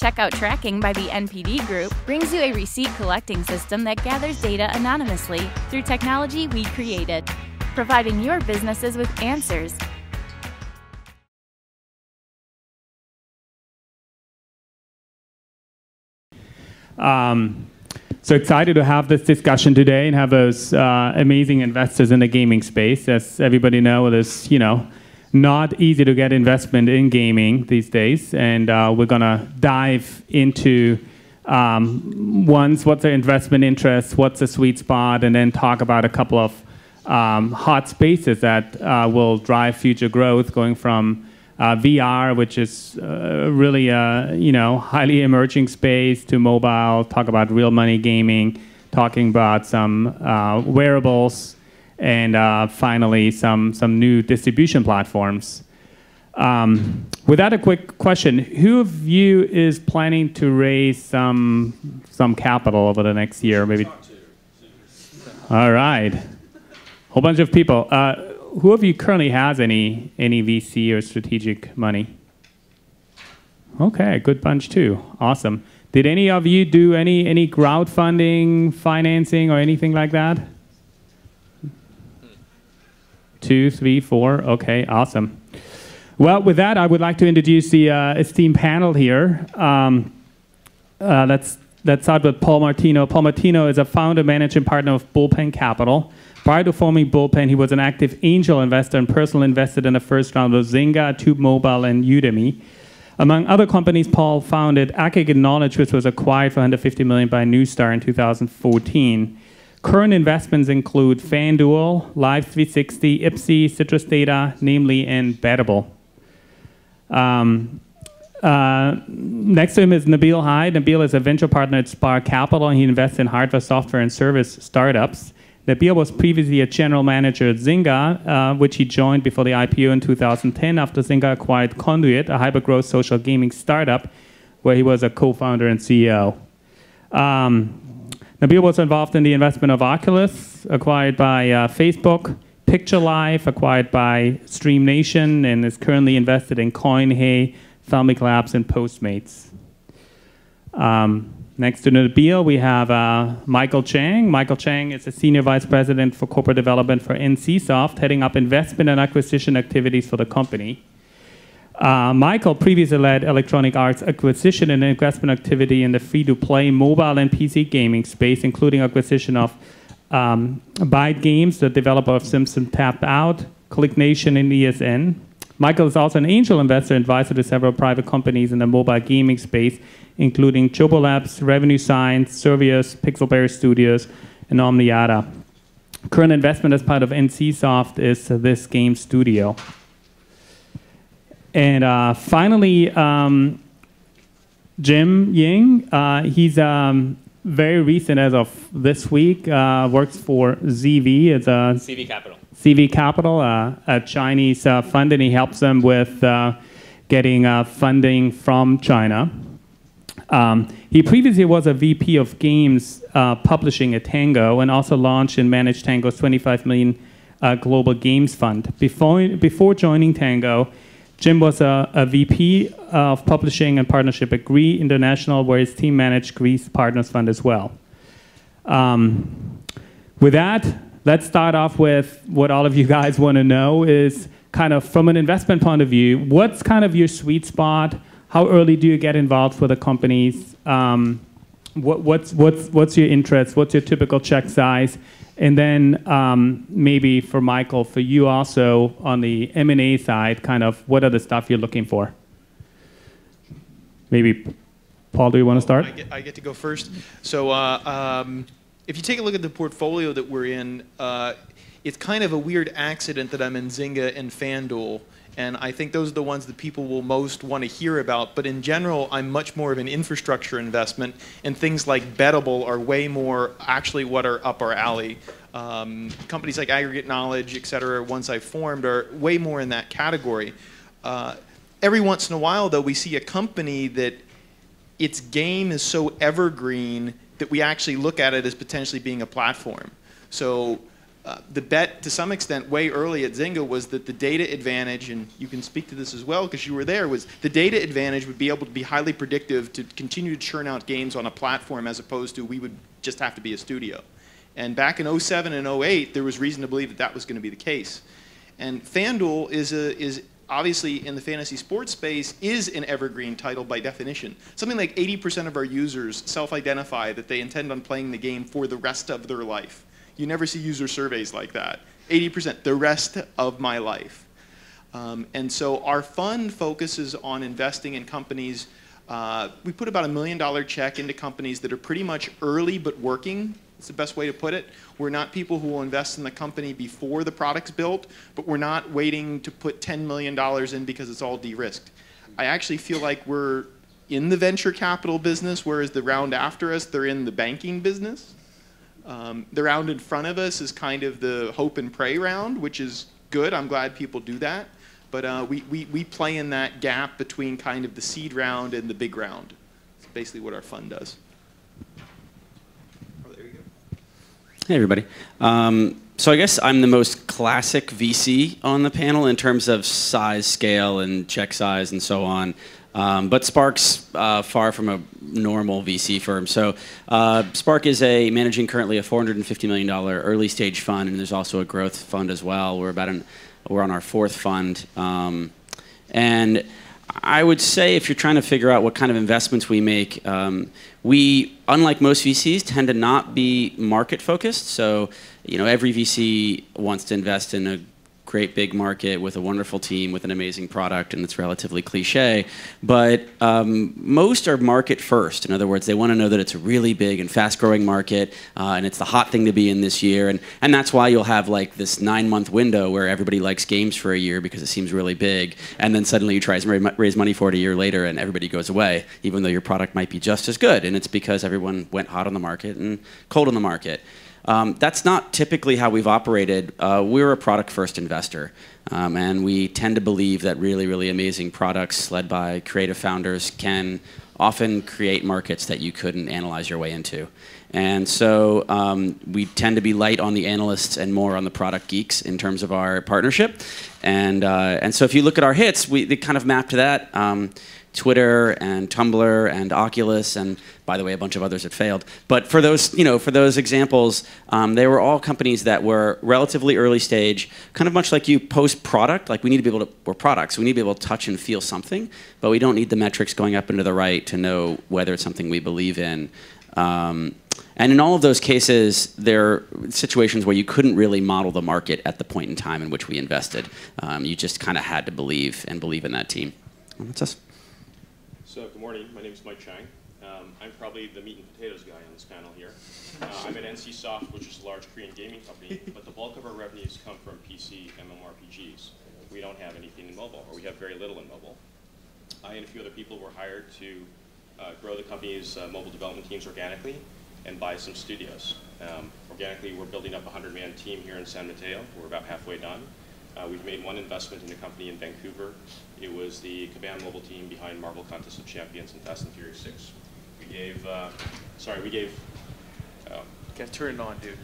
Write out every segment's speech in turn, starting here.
Checkout Tracking by the NPD Group brings you a receipt collecting system that gathers data anonymously through technology we created, providing your businesses with answers. So excited to have this discussion today and have those amazing investors in the gaming space. As everybody knows, it's not easy to get investment in gaming these days, and we're gonna dive into what's their investment interest, what's the sweet spot, and then talk about a couple of hot spaces that will drive future growth, going from VR, which is really a highly emerging space, to mobile. Talk about real money gaming, talking about some wearables, and finally some new distribution platforms. With that, a quick question: who of you is planning to raise some capital over the next year? Maybe. All right, whole bunch of people. Who of you currently has any VC or strategic money? Okay, good bunch too. Awesome. Did any of you do any crowdfunding, financing, or anything like that? 2, 3, 4. Okay, awesome. Well, with that, I would like to introduce the esteemed panel here. Let's start with Paul Martino. Paul Martino is a founder, managing partner of Bullpen Capital. Prior to forming Bullpen, he was an active angel investor and personal investor in the first round of Zynga, Tube Mobile, and Udemy. Among other companies, Paul founded Aggregate Knowledge, which was acquired for $150 million by Newstar in 2014. Current investments include FanDuel, Live360, Ipsy, Citrus Data, Namely, and Bettable. Next to him is Nabil Hyde. Nabil is a venture partner at Spark Capital, and he invests in hardware, software, and service startups. Nabil was previously a general manager at Zynga, which he joined before the IPO in 2010 after Zynga acquired Conduit, a hyper-growth social gaming startup, where he was a co-founder and CEO. Nabil was involved in the investment of Oculus, acquired by Facebook, Picture Life, acquired by Stream Nation, and is currently invested in CoinHey, Thalmic Labs, and Postmates. Next to Nabil, we have Michael Chang. Michael Chang is the Senior Vice President for Corporate Development for NCSoft, heading up investment and acquisition activities for the company. Michael previously led Electronic Arts acquisition and investment activity in the free-to-play mobile and PC gaming space, including acquisition of Byte Games, the developer of Simpson Tapped Out, ClickNation, and ESN. Michael is also an angel investor and advisor to several private companies in the mobile gaming space, including Jobo Labs, Revenue Science, Servius, Pixelberry Studios, and Omniata. Current investment as part of NCSoft is This Game Studio. And finally, Jim Ying. He's very recent, as of this week, works for ZV. It's a CV Capital. CV Capital, a Chinese fund, and he helps them with getting funding from China. He previously was a VP of games publishing at Tango, and also launched and managed Tango's $25 million global games fund. Before joining Tango, Jim was a VP of publishing and partnership at GREE International, where his team managed GREE's Partners Fund as well. With that, let's start off with what all of you guys want to know is kind of from an investment point of view, what's kind of your sweet spot? How early do you get involved with the companies? What's your interest? What's your typical check size? And then maybe for Michael, for you also on the M&A side, kind of what are the stuff you're looking for? Maybe, Paul, do you want to start? I get to go first. So if you take a look at the portfolio that we're in, it's kind of a weird accident that I'm in Zynga and FanDuel. And I think those are the ones that people will most want to hear about. But in general, I'm much more of an infrastructure investment. And things like Bettable are way more actually what are up our alley. Companies like Aggregate Knowledge, et cetera, ones I've formed, are way more in that category. Every once in a while, though, we see a company that its game is so evergreen that we actually look at it as potentially being a platform. So the bet, to some extent, way early at Zynga was that the data advantage, and you can speak to this as well because you were there, was the data advantage would be able to be highly predictive to continue to churn out games on a platform as opposed to we would just have to be a studio. And back in 07 and 08, there was reason to believe that that was going to be the case. And FanDuel is obviously in the fantasy sports space is an evergreen title by definition. Something like 80% of our users self-identify that they intend on playing the game for the rest of their life. You never see user surveys like that. 80%, the rest of my life. And so our fund focuses on investing in companies. We put about $1 million check into companies that are pretty much early but working. It's the best way to put it. We're not people who will invest in the company before the product's built, but we're not waiting to put $10 million in because it's all de-risked. I actually feel like we're in the venture capital business, whereas the round after us, they're in the banking business. The round in front of us is kind of the hope and pray round, which is good. I'm glad people do that. But we play in that gap between kind of the seed round and the big round. It's basically what our fund does. Oh, there you go. Hey, everybody. So I guess I'm the most classic VC on the panel in terms of size, scale, and check size, and so on. But Spark's far from a normal VC firm. So Spark is managing currently a $450 million early stage fund, and there's also a growth fund as well. We're on our fourth fund. And I would say if you're trying to figure out what kind of investments we make, we, unlike most VCs, tend to not be market focused. So, every VC wants to invest in a great big market with a wonderful team with an amazing product, and it's relatively cliche. But most are market first. In other words, they want to know that it's a really big and fast growing market, and it's the hot thing to be in this year. And that's why you'll have like this 9-month window where everybody likes games for a year because it seems really big, and then suddenly you try to raise money for it a year later and everybody goes away, even though your product might be just as good. And it's because everyone went hot on the market and cold on the market. That's not typically how we've operated. We're a product-first investor, and we tend to believe that really, really amazing products led by creative founders can often create markets that you couldn't analyze your way into. And so we tend to be light on the analysts and more on the product geeks in terms of our partnership. And so if you look at our hits, they kind of map to that. Twitter and Tumblr and Oculus, and by the way, a bunch of others that failed. But for those, for those examples, they were all companies that were relatively early stage, kind of much like you post-product. Like we need to be able to, we're products, we need to be able to touch and feel something, but we don't need the metrics going up and to the right to know whether it's something we believe in. And in all of those cases, there are situations where you couldn't really model the market at the point in time in which we invested. You just kind of had to believe in that team. And that's us. So good morning, my name is Mike Chang. I'm probably the meat and potatoes guy on this panel here. I'm at NCSoft, which is a large Korean gaming company, but the bulk of our revenues come from PC MMORPGs. We don't have anything in mobile, or we have very little in mobile. I and a few other people were hired to grow the company's mobile development teams organically and buy some studios. Organically, we're building up a 100-man team here in San Mateo. We're about halfway done. We've made one investment in a company in Vancouver. It was the Caban mobile team behind Marvel Contest of Champions and Fast and Furious 6. Gotta turn it on, dude.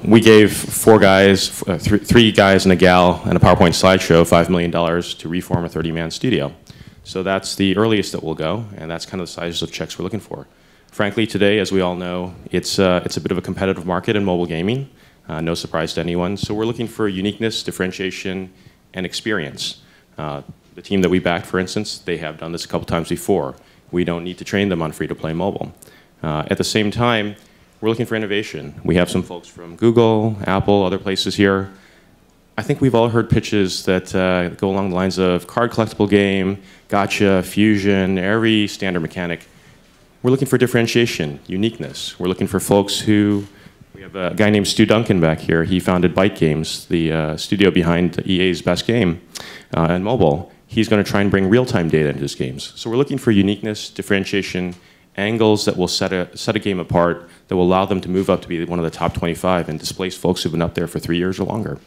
We gave three guys and a gal and a PowerPoint slideshow $5 million to reform a 30-man studio. So that's the earliest that we'll go, and that's kind of the sizes of checks we're looking for. Frankly, today, as we all know, it's a bit of a competitive market in mobile gaming. No surprise to anyone. So we're looking for uniqueness, differentiation, and experience. The team that we backed, for instance, they have done this a couple times before. We don't need to train them on free-to-play mobile. At the same time, we're looking for innovation. We have some folks from Google, Apple, other places here. I think we've all heard pitches that go along the lines of card collectible game, gotcha, fusion, every standard mechanic. We're looking for differentiation, uniqueness. We're looking for folks who, we have a guy named Stu Duncan back here. He founded Byte Games, the studio behind EA's best game in mobile. He's going to try and bring real-time data into his games. So we're looking for uniqueness, differentiation, angles that will set a game apart, that will allow them to move up to be one of the top 25 and displace folks who've been up there for 3 years or longer.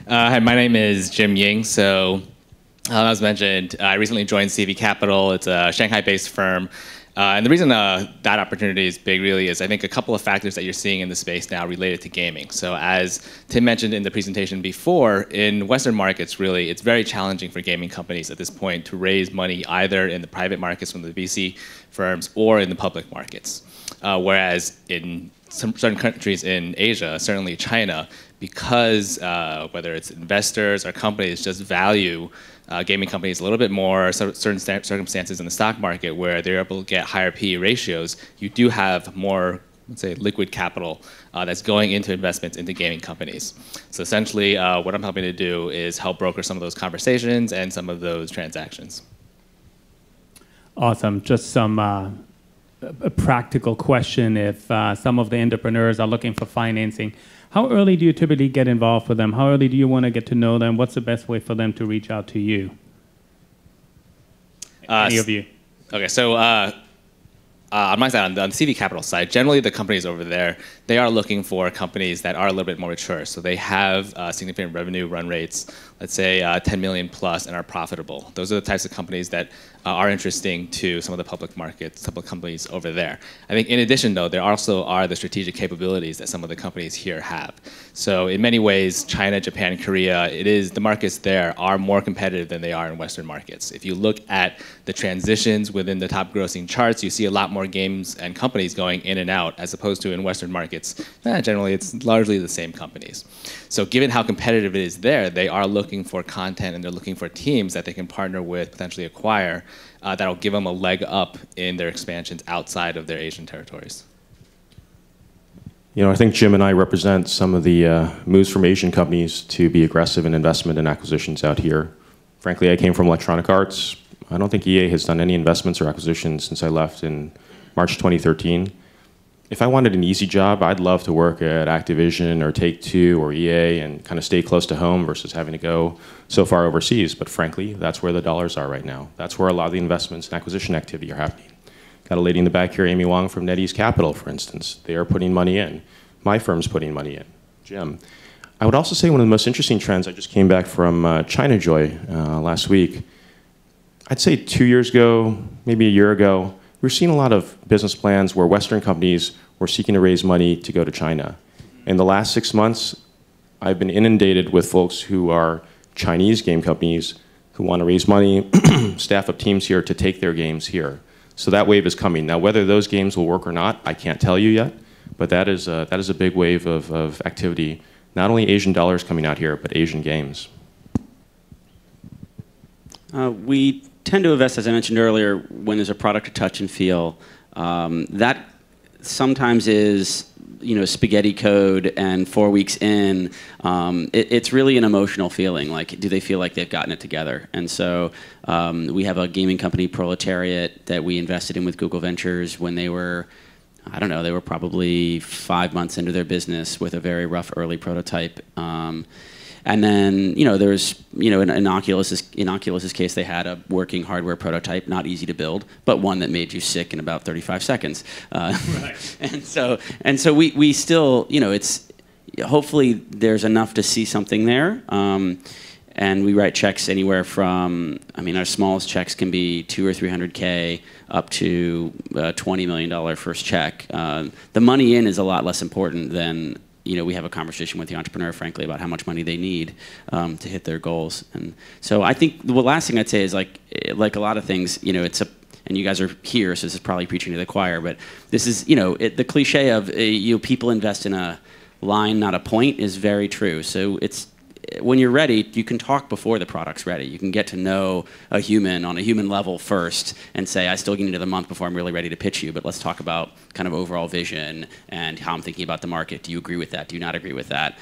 Hi, my name is Jim Ying. So, as mentioned, I recently joined CV Capital. It's a Shanghai-based firm. And the reason that opportunity is big really is I think a couple of factors that you're seeing in the space now related to gaming. So as Tim mentioned in the presentation before, in Western markets, really, it's very challenging for gaming companies at this point to raise money either in the private markets from the VC firms or in the public markets. Whereas in some certain countries in Asia, certainly China, because whether it's investors or companies just value gaming companies a little bit more, certain circumstances in the stock market where they're able to get higher PE ratios, you do have more, let's say, liquid capital that's going into investments into gaming companies. So essentially, what I'm helping to do is help broker some of those conversations and some of those transactions. Awesome. Just some a practical question. If some of the entrepreneurs are looking for financing, how early do you typically get involved with them? How early do you want to get to know them? What's the best way for them to reach out to you? Any of you? Okay, so on my side, on the CV Capital side, generally the companies over there, they are looking for companies that are a little bit more mature. So they have significant revenue run rates, let's say 10 million plus, and are profitable. Those are the types of companies that are interesting to some of the public markets, public companies over there. I think in addition, though, there also are the strategic capabilities that some of the companies here have. So in many ways, China, Japan, Korea, the markets there are more competitive than they are in Western markets. If you look at the transitions within the top grossing charts, you see a lot more games and companies going in and out, as opposed to in Western markets, generally it's largely the same companies. So given how competitive it is there, they are looking for content and they're looking for teams that they can partner with, potentially acquire, that'll give them a leg up in their expansions outside of their Asian territories. You know, I think Jim and I represent some of the moves from Asian companies to be aggressive in investment and acquisitions out here. Frankly, I came from Electronic Arts. I don't think EA has done any investments or acquisitions since I left in March 2013. If I wanted an easy job, I'd love to work at Activision or Take-Two or EA and kind of stay close to home versus having to go so far overseas. But frankly, that's where the dollars are right now. That's where a lot of the investments and acquisition activity are happening. Got a lady in the back here, Amy Wong from NetEase Capital, for instance. They are putting money in. My firm's putting money in. Jim. I would also say one of the most interesting trends, I just came back from China Joy last week. I'd say 2 years ago, maybe a year ago, we're seeing a lot of business plans where Western companies were seeking to raise money to go to China. In the last 6 months, I've been inundated with folks who are Chinese game companies who want to raise money, staff up teams here to take their games here. So that wave is coming. Now, whether those games will work or not, I can't tell you yet, but that is a big wave of activity. Not only Asian dollars coming out here, but Asian games. We tend to invest, as I mentioned earlier, when there's a product to touch and feel. That sometimes is, spaghetti code, and 4 weeks in, it's really an emotional feeling. Like, do they feel like they've gotten it together? And so we have a gaming company, Proletariat, that we invested in with Google Ventures when they were, I don't know, they were probably 5 months into their business with a very rough early prototype. And then, there's, in Oculus's case, they had a working hardware prototype, not easy to build, but one that made you sick in about 35 seconds. Right. And so we still, it's, hopefully there's enough to see something there. And we write checks anywhere from, our smallest checks can be $200K or $300K up to $20 million first check. The money in is a lot less important than, we have a conversation with the entrepreneur, frankly, about how much money they need to hit their goals. And so I think the last thing I'd say is like a lot of things, and you guys are here, so this is probably preaching to the choir, but this is, the cliche of people invest in a line, not a point, is very true. So it's, when you're ready, you can talk before the product's ready. You can get to know a human on a human level first and say, I still need another month before I'm really ready to pitch you, but let's talk about kind of overall vision and how I'm thinking about the market. Do you agree with that? Do you not agree with that?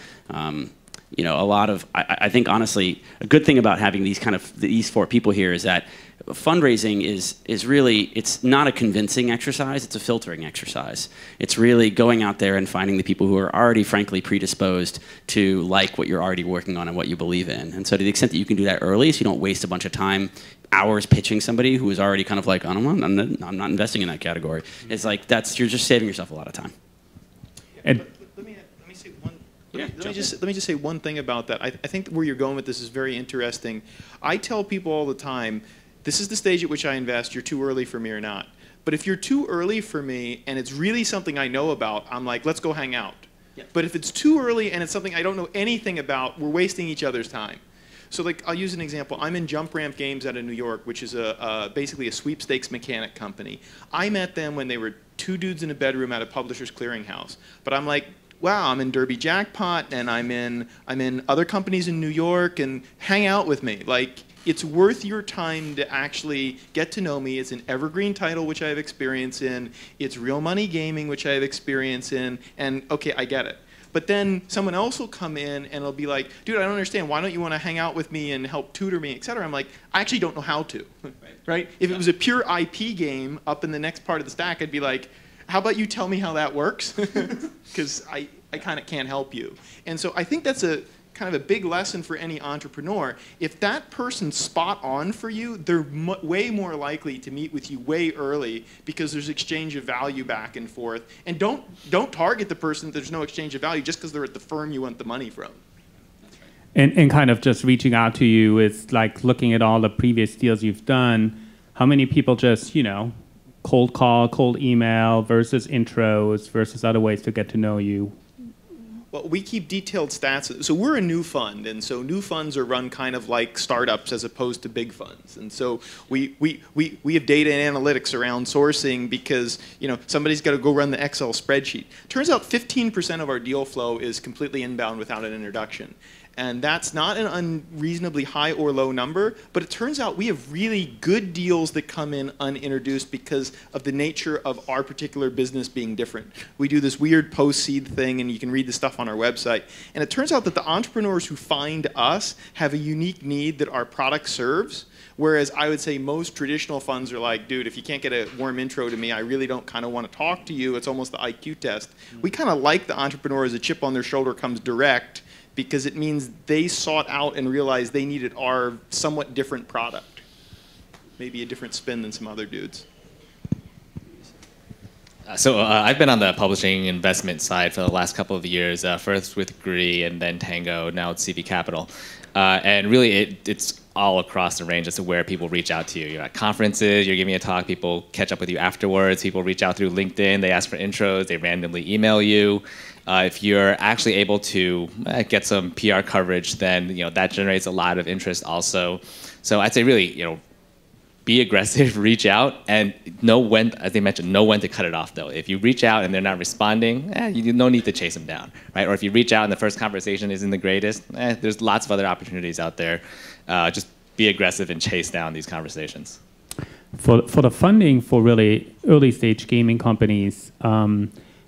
A lot of, I think honestly, a good thing about having these four people here is that fundraising is really, it's not a convincing exercise, it's a filtering exercise. It's really going out there and finding the people who are already, frankly, predisposed to like what you're already working on and what you believe in. And so to the extent that you can do that early, so you don't waste a bunch of time, hours pitching somebody who is already kind of like, I'm not investing in that category. It's like, you're just saving yourself a lot of time. And let me say one. Let me just say one thing about that. I think where you're going with this is very interesting. I tell people all the time, this is the stage at which I invest. You're too early for me or not. But if you're too early for me and it's really something I know about, I'm like, let's go hang out. Yeah. But if it's too early and it's something I don't know anything about, we're wasting each other's time. So like, I'll use an example. I'm in Jump Ramp Games out of New York, which is basically a sweepstakes mechanic company. I met them when they were 2 dudes in a bedroom at a publisher's clearinghouse. But I'm like, wow, I'm in Derby Jackpot, and I'm in other companies in New York, and hang out with me. Like, it's worth your time to actually get to know me. It's an evergreen title, which I have experience in. It's real money gaming, which I have experience in. And okay, I get it. But then someone else will come in and it'll be like, dude, I don't understand. Why don't you want to hang out with me and help tutor me, et cetera? I'm like, I actually don't know how to. Right? If it was a pure IP game up in the next part of the stack, I'd be like, how about you tell me how that works? Because I kind of can't help you. And so I think that's a kind of a big lesson for any entrepreneur. If that person's spot on for you, they're way more likely to meet with you way early because there's exchange of value back and forth. And don't target the person that there's no exchange of value just because they're at the firm you want the money from. And kind of just reaching out to you is like looking at all the previous deals you've done. How many people just, cold call, cold email versus intros versus other ways to get to know you? Well, we keep detailed stats. So we're a new fund, and so new funds are run kind of like startups as opposed to big funds. And so we have data and analytics around sourcing because somebody's got to go run the Excel spreadsheet. Turns out 15% of our deal flow is completely inbound without an introduction. And that's not an unreasonably high or low number, but it turns out we have really good deals that come in unintroduced because of the nature of our particular business being different. We do this weird post-seed thing, and you can read the stuff on our website. And it turns out that the entrepreneurs who find us have a unique need that our product serves. Whereas I would say most traditional funds are like, dude, if you can't get a warm intro to me, I really don't kind of want to talk to you. It's almost the IQ test. We kind of like the entrepreneur as a chip on their shoulder comes direct, because it means they sought out and realized they needed our somewhat different product. Maybe a different spin than some other dudes. So I've been on the publishing investment side for the last couple of years, first with Gree and then Tango, now it's CV Capital. And really it's all across the range as to where people reach out to you. You're at conferences, you're giving a talk, people catch up with you afterwards, people reach out through LinkedIn, they ask for intros, they randomly email you. If you're actually able to get some PR coverage, then that generates a lot of interest also. So I'd say really, be aggressive, reach out, and know when, as they mentioned, know when to cut it off though. If you reach out and they're not responding, you no need to chase them down, right? Or if you reach out and the first conversation isn't the greatest, there's lots of other opportunities out there. Just be aggressive and chase down these conversations. For the funding for really early stage gaming companies,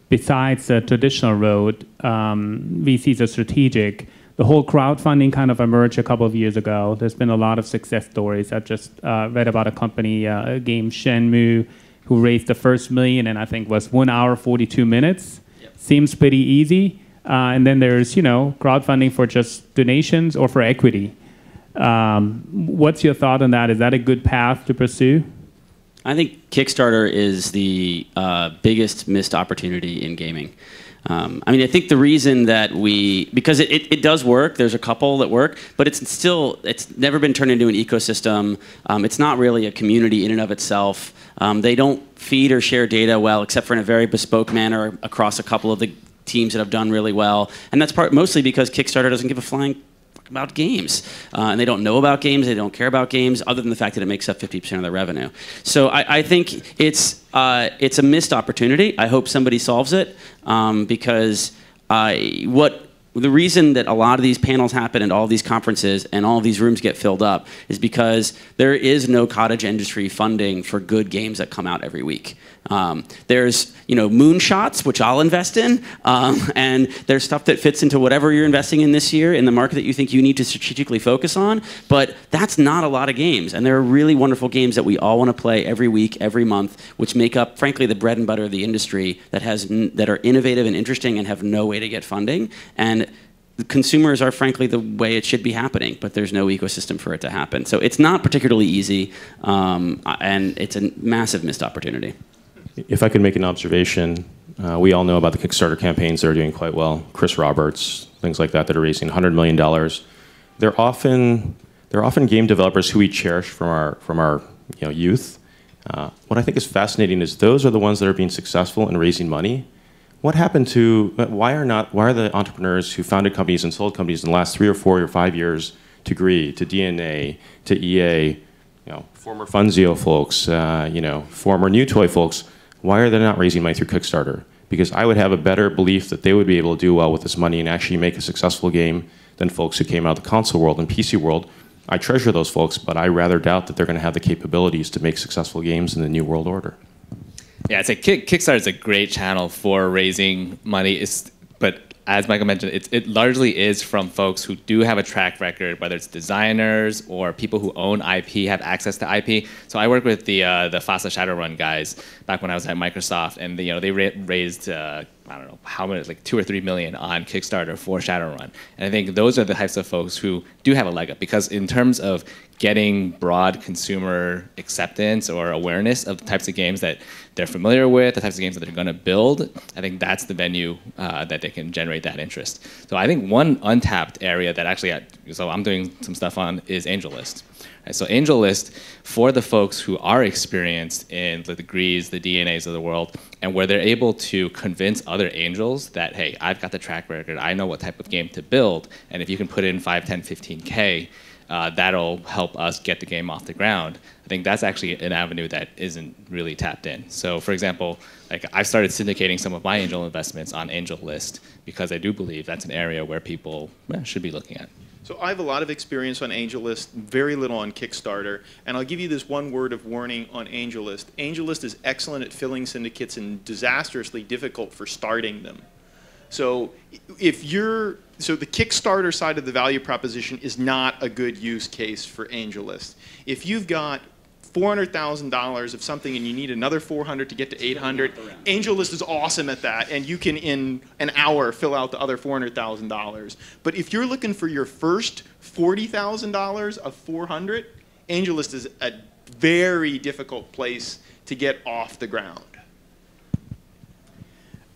besides the traditional road, VCs are strategic. The whole crowdfunding kind of emerged a couple of years ago. There's been a lot of success stories. I just read about a company, a game Shenmue, who raised the first $1 million and I think was 1 hour, 42 minutes. Yep. Seems pretty easy. And then there's, crowdfunding for just donations or for equity. What's your thought on that? Is that a good path to pursue? I think Kickstarter is the biggest missed opportunity in gaming. I think the reason that because it does work, there's a couple that work, but it's never been turned into an ecosystem. It's not really a community in and of itself. They don't feed or share data well, except for in a very bespoke manner across a couple of the teams that have done really well. And that's mostly because Kickstarter doesn't give a flying about games, and they don't know about games, they don't care about games, other than the fact that it makes up 50% of their revenue. So I think it's a missed opportunity. I hope somebody solves it, because the reason that a lot of these panels happen and all these conferences and all these rooms get filled up is because there is no cottage industry funding for good games that come out every week. There's moonshots, which I'll invest in, and there's stuff that fits into whatever you're investing in this year in the market that you think you need to strategically focus on, but that's not a lot of games, and there are really wonderful games that we all want to play every week, every month, which make up, frankly, the bread and butter of the industry that are innovative and interesting and have no way to get funding, and the consumers are, frankly, the way it should be happening, but there's no ecosystem for it to happen. So it's not particularly easy, and it's a massive missed opportunity. If I could make an observation, we all know about the Kickstarter campaigns that are doing quite well. Chris Roberts, things like that are raising $100 million. They're often game developers who we cherish from our youth. What I think is fascinating is those are the ones that are being successful in raising money. What happened to, why are the entrepreneurs who founded companies and sold companies in the last 3 or 4 or 5 years to Gree, to DNA, to EA, former Funzio folks, former New Toy folks, why are they not raising money through Kickstarter? Because I would have a better belief that they would be able to do well with this money and actually make a successful game than folks who came out of the console world and PC world. I treasure those folks, but I rather doubt that they're going to have the capabilities to make successful games in the new world order. Yeah, it's Kickstarter is a great channel for raising money. But as Michael mentioned, it largely is from folks who do have a track record, whether it's designers or people who own IP, have access to IP. So I work with the FASA Shadowrun guys back when I was at Microsoft, and they raised I don't know how many, like 2 or 3 million on Kickstarter for Shadowrun. And I think those are the types of folks who do have a leg up, because in terms of getting broad consumer acceptance or awareness of the types of games that they're familiar with, the types of games that they're going to build, I think that's the venue that they can generate that interest. So I think one untapped area that actually, so I'm doing some stuff on, is AngelList. Right, so AngelList, for the folks who are experienced in the Grees, the DNAs of the world, and where they're able to convince other angels that, hey, I've got the track record, I know what type of game to build, and if you can put in 5, 10, 15K, that'll help us get the game off the ground. I think that's actually an avenue that isn't really tapped in. So for example, I've started syndicating some of my angel investments on AngelList because I do believe that's an area where people should be looking at. So I have a lot of experience on AngelList, very little on Kickstarter, and I'll give you this one word of warning on AngelList. AngelList is excellent at filling syndicates and disastrously difficult for starting them. So the Kickstarter side of the value proposition is not a good use case for AngelList. If you've got $400,000 of something and you need another 400 to get to 800, AngelList is awesome at that, and you can in an hour fill out the other $400,000. But if you're looking for your first $40,000 of 400, AngelList is a very difficult place to get off the ground.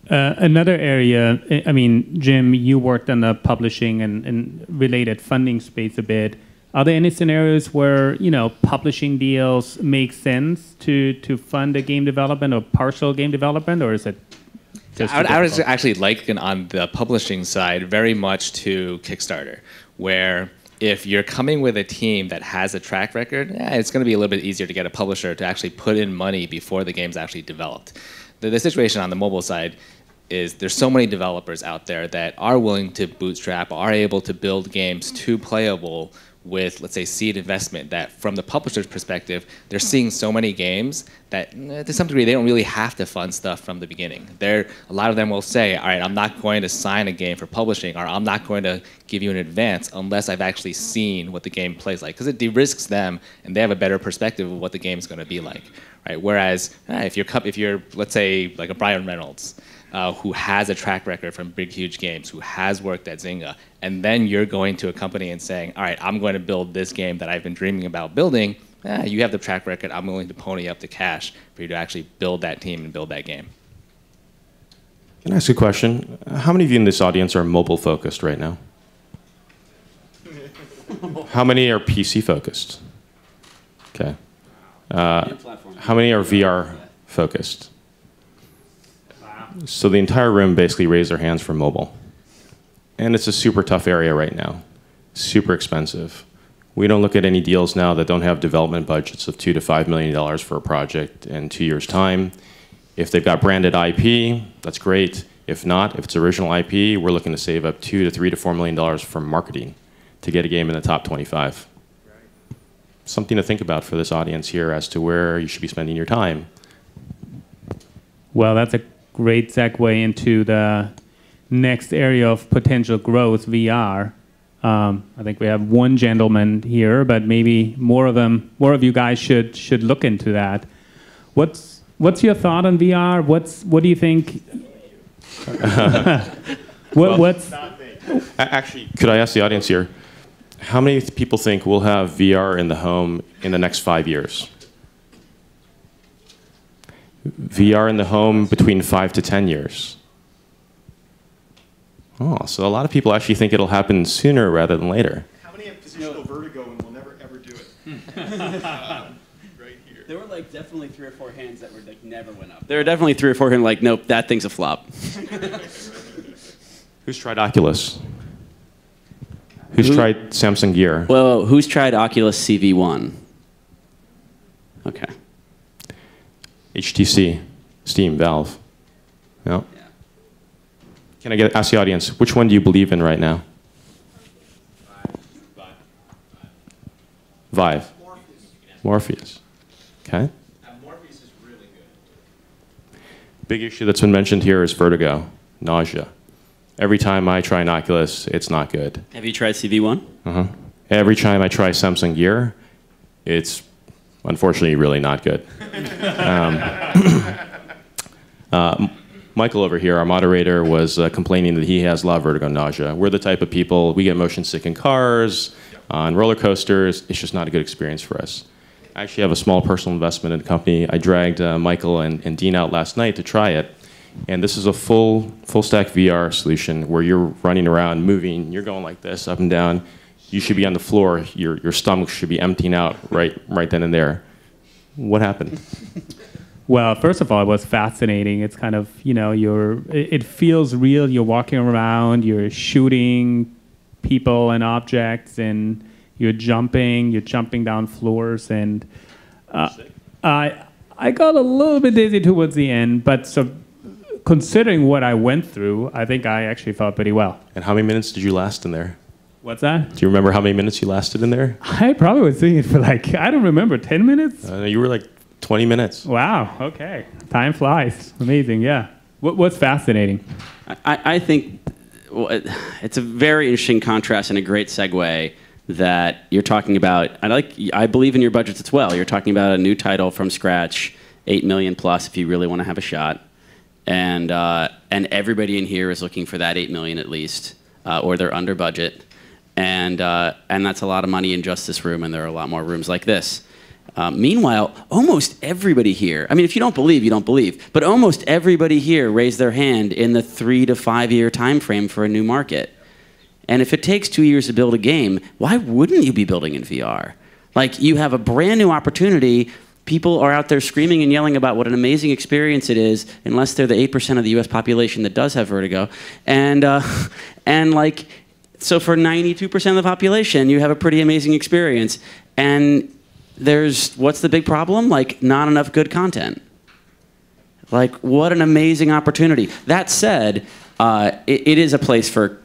Another area, I mean, Jim, you worked on the publishing and related funding space a bit. Are there any scenarios where, publishing deals make sense to fund a game development or partial game development, or is it just I would actually liken on the publishing side very much to Kickstarter, where if you're coming with a team that has a track record, it's going to be a little bit easier to get a publisher to actually put in money before the game's actually developed. The situation on the mobile side is there's so many developers out there that are willing to bootstrap, are able to build games too playable with, let's say, seed investment, that from the publisher's perspective, they're seeing so many games that to some degree they don't really have to fund stuff from the beginning. A lot of them will say, all right, I'm not going to sign a game for publishing, or I'm not going to give you an advance unless I've actually seen what the game plays like, because it de-risks them and they have a better perspective of what the game's going to be like. Right? Whereas if you're, let's say, like a Brian Reynolds, who has a track record from big, huge games, who has worked at Zynga, and then you're going to a company and saying, all right, I'm going to build this game that I've been dreaming about building, you have the track record, I'm willing to pony up the cash for you to actually build that team and build that game. Can I ask a question? How many of you in this audience are mobile focused right now? How many are PC focused? Okay. How many are VR focused? So the entire room basically raised their hands for mobile. And it's a super tough area right now. Super expensive. We don't look at any deals now that don't have development budgets of $2 to $5 million for a project in 2 years' time. If they've got branded IP, that's great. If not, if it's original IP, we're looking to save up $2 to $3 to $4 million from marketing to get a game in the top 25. Something to think about for this audience here as to where you should be spending your time. Well, that's a great segue into the next area of potential growth, VR. I think we have one gentleman here, but maybe more of you guys should look into that. What's your thought on VR? What do you think? Actually, could I ask the audience here? How many people think we'll have VR in the home in the next 5 years? VR in the home between 5 to 10 years. Oh, so a lot of people actually think it'll happen sooner rather than later. How many have positional vertigo and will never ever do it? Right here. There were like definitely 3 or 4 hands that were like never went up. There were definitely 3 or 4 hands like, nope, that thing's a flop. Who's tried Oculus? Who's tried Samsung Gear? Well, who's tried Oculus CV1? Okay. HTC, Steam, Valve. No? Yeah. Can I ask the audience, which one do you believe in right now? Vive. Morpheus. Okay. Morpheus is really good. Big issue that's been mentioned here is vertigo, nausea. Every time I try an Oculus, it's not good. Have you tried CV1? Every time I try Samsung Gear, it's unfortunately really not good. Michael over here, our moderator, was complaining that he has a lot of vertigo, nausea. We're the type of people, we get motion sick in cars, on roller coasters. It's just not a good experience for us. I actually have a small personal investment in the company. I dragged Michael and Dean out last night to try it. And this is a full stack VR solution where you're running around, moving, you're going like this, up and down. You should be on the floor. Your stomach should be emptying out right then and there. What happened? Well, first of all, it was fascinating. It's kind of, it feels real. You're walking around, you're shooting people and objects, and you're jumping down floors. And I got a little bit dizzy towards the end, but so considering what I went through, I think I actually felt pretty well. And how many minutes did you last in there? What's that? Do you remember how many minutes you lasted in there? I probably was doing it for like, I don't remember, 10 minutes? You were like 20 minutes. Wow, okay. Time flies. Amazing, yeah. What's fascinating? I think it's a very interesting contrast and a great segue that you're talking about. I believe in your budgets as well. You're talking about a new title from scratch, 8 million plus if you really want to have a shot. And everybody in here is looking for that 8 million at least, or they're under budget. And that's a lot of money in just this room, and there are a lot more rooms like this. Meanwhile, almost everybody here, I mean, if you don't believe, you don't believe, but almost everybody here raised their hand in the 3 to 5 year time frame for a new market. And if it takes 2 years to build a game, why wouldn't you be building in VR? Like, you have a brand new opportunity. People are out there screaming and yelling about what an amazing experience it is, unless they're the 8% of the US population that does have vertigo. And like, so for 92% of the population, you have a pretty amazing experience. And what's the big problem? Like, not enough good content. Like, what an amazing opportunity. That said, it is a place for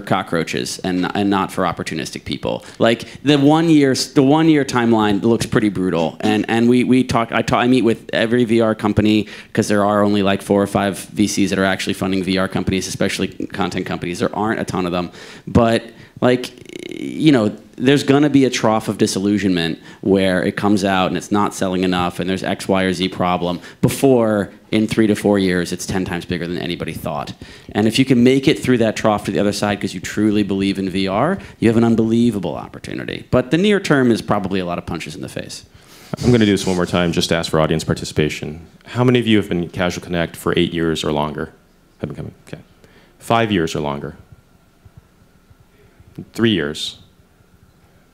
cockroaches and not for opportunistic people. Like, the one year timeline looks pretty brutal. And I meet with every VR company, because there are only like 4 or 5 VCs that are actually funding VR companies, especially content companies. There aren't a ton of them. But like, there's going to be a trough of disillusionment where it comes out and it's not selling enough and there's X, Y, or Z problem before in 3 to 4 years it's 10 times bigger than anybody thought. And if you can make it through that trough to the other side because you truly believe in VR, you have an unbelievable opportunity. But the near term is probably a lot of punches in the face. I'm going to do this one more time just to ask for audience participation. How many of you have been Casual Connect for 8 years or longer? Have been coming? Okay. 5 years or longer? 3 years.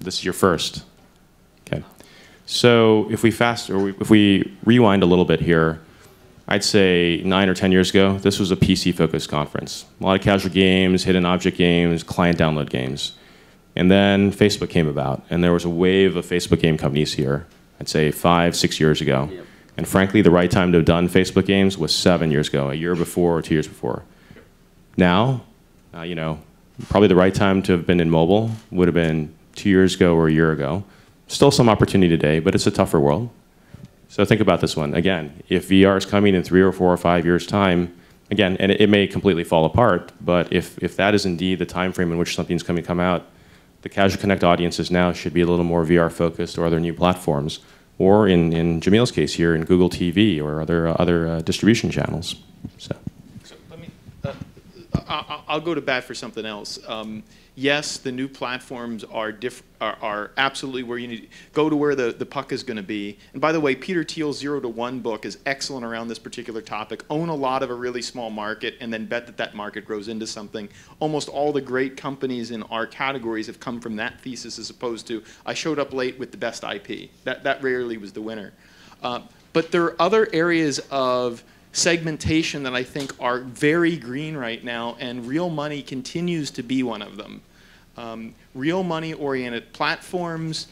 This is your first. Okay. So if we rewind a little bit here, I'd say 9 or 10 years ago, this was a PC-focused conference. A lot of casual games, hidden object games, client download games. And then Facebook came about, and there was a wave of Facebook game companies here, I'd say 5, 6 years ago. Yep. And frankly, the right time to have done Facebook games was 7 years ago, a year before or 2 years before. Now, probably the right time to have been in mobile would have been 2 years ago or a year ago. Still some opportunity today, but it's a tougher world. So think about this one. Again, if VR is coming in 3 or 4 or 5 years' time, again, and it may completely fall apart, but if that is indeed the time frame in which something's going to come out, the Casual Connect audiences now should be a little more VR focused or other new platforms, or in Jamil's case here, in Google TV or other distribution channels. So let me, I'll go to bat for something else. Yes, the new platforms are absolutely where you need to go to where the puck is going to be. And by the way, Peter Thiel's 0 to 1 book is excellent around this particular topic. Own a lot of a really small market and then bet that market grows into something. Almost all the great companies in our categories have come from that thesis as opposed to, I showed up late with the best IP. That rarely was the winner. But there are other areas of segmentation that I think are very green right now, and real money continues to be one of them. Real money-oriented platforms,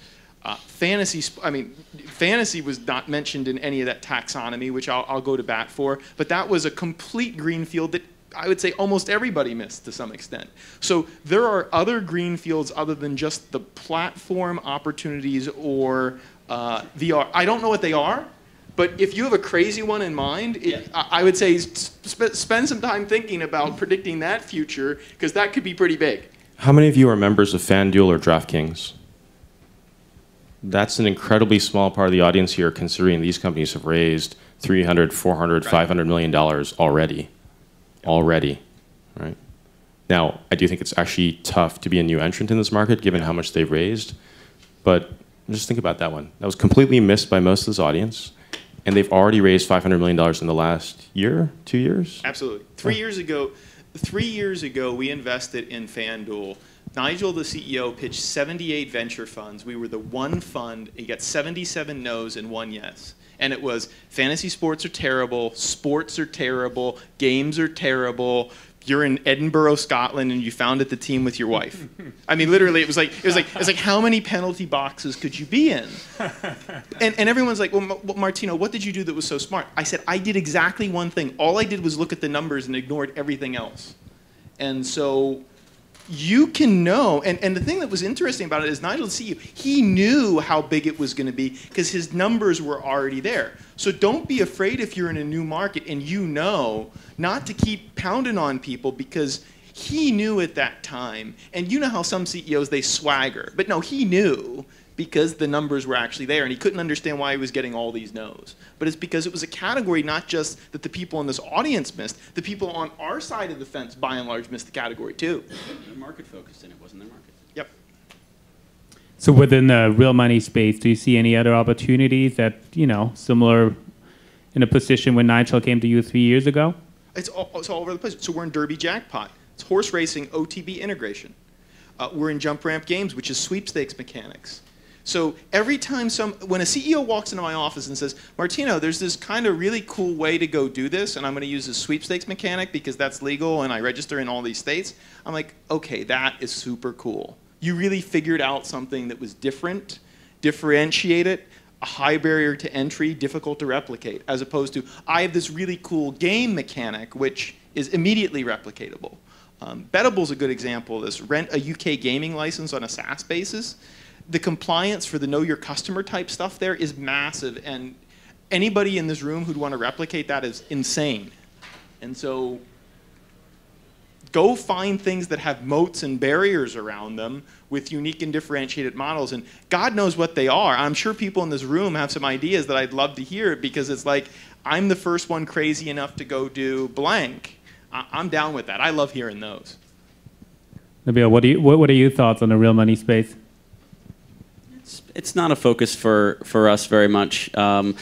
fantasy was not mentioned in any of that taxonomy, which I'll go to bat for, but that was a complete green field that I would say almost everybody missed to some extent. So there are other green fields other than just the platform opportunities or VR. I don't know what they are, but if you have a crazy one in mind, I would say spend some time thinking about predicting that future, because that could be pretty big. How many of you are members of FanDuel or DraftKings? That's an incredibly small part of the audience here, considering these companies have raised $300, $400, $500 million already. Already, right? Now, I do think it's actually tough to be a new entrant in this market, given how much they've raised. But just think about that one. That was completely missed by most of this audience. And they've already raised $500 million in the last year, 2 years? Absolutely. 3 years ago, we invested in FanDuel. Nigel, the CEO, pitched 78 venture funds. We were the one fund. He got 77 no's and 1 yes. And it was fantasy sports are terrible, sports are terrible, games are terrible. You're in Edinburgh, Scotland, and you founded the team with your wife. I mean, literally, it was like how many penalty boxes could you be in? And everyone's like, well, Martino, what did you do that was so smart? I said, I did exactly one thing. All I did was look at the numbers and ignored everything else. And so you can know, and the thing that was interesting about it is Nigel, the CEO, he knew how big it was going to be because his numbers were already there. So don't be afraid if you're in a new market and you know not to keep pounding on people, because he knew at that time, and you know how some CEOs, they swagger, but no, he knew because the numbers were actually there, and he couldn't understand why he was getting all these no's. But it's because it was a category not just that the people in this audience missed, the people on our side of the fence, by and large, missed the category too. They're market focused, and it wasn't their market. Yep. So within the real money space, do you see any other opportunities that, similar in a position when Nigel came to you 3 years ago? It's all over the place. So we're in Derby Jackpot. It's horse racing OTB integration. We're in Jump Ramp Games, which is sweepstakes mechanics. So every time when a CEO walks into my office and says, Martino, there's this kind of really cool way to go do this, and I'm going to use a sweepstakes mechanic because that's legal and I register in all these states, I'm like, okay, that is super cool. You really figured out something that was different, differentiated, a high barrier to entry, difficult to replicate, as opposed to, I have this really cool game mechanic which is immediately replicatable. Bettable's a good example of this. Rent a UK gaming license on a SaaS basis. The compliance for the know your customer type stuff there is massive, and anybody in this room who'd want to replicate that is insane. And so go find things that have moats and barriers around them with unique and differentiated models, and God knows what they are. I'm sure people in this room have some ideas that I'd love to hear, because it's like, I'm the first one crazy enough to go do blank. I'm down with that. I love hearing those. Nabil, what are your thoughts on the real money space? It's not a focus for us very much. Probably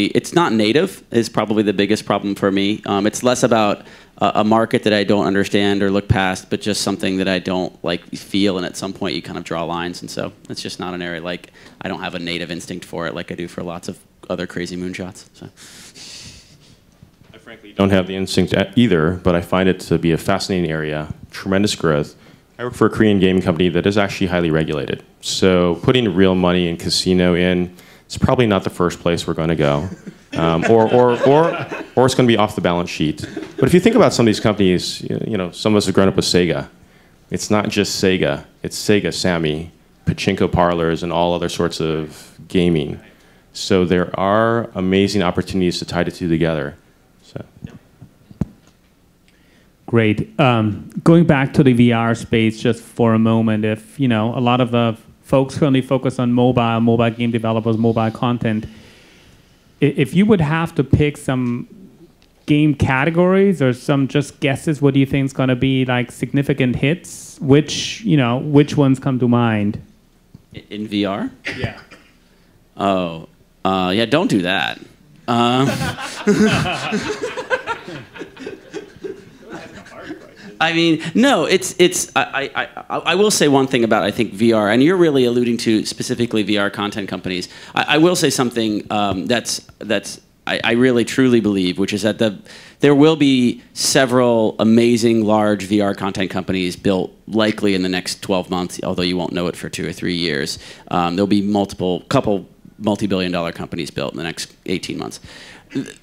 it's not native is probably the biggest problem for me. It's less about a market that I don't understand or look past, but just something that I don't feel, and at some point you kind of draw lines, and so it's just not an area I don't have a native instinct for it like I do for lots of other crazy moonshots. So. I frankly don't have the instinct either, but I find it to be a fascinating area, tremendous growth. I work for a Korean gaming company that is actually highly regulated. So putting real money and casino in, it's probably not the first place we're going to go. Or it's going to be off the balance sheet. But if you think about some of these companies, some of us have grown up with Sega. It's not just Sega. It's Sega Sammy, pachinko parlors, and all other sorts of gaming. So there are amazing opportunities to tie the two together. So. Great. Going back to the VR space just for a moment, if a lot of the folks currently focus on mobile game developers, mobile content, if you would have to pick some game categories or some just guesses, what do you think is going to be significant hits? Which ones come to mind? In VR? Yeah. Oh, yeah. Don't do that. I mean, no, I will say one thing about, I think, VR, and you're really alluding to specifically VR content companies. I will say something I really truly believe, which is that there will be several amazing large VR content companies built likely in the next 12 months, although you won't know it for 2 or 3 years. There'll be couple multi-billion-dollar companies built in the next 18 months.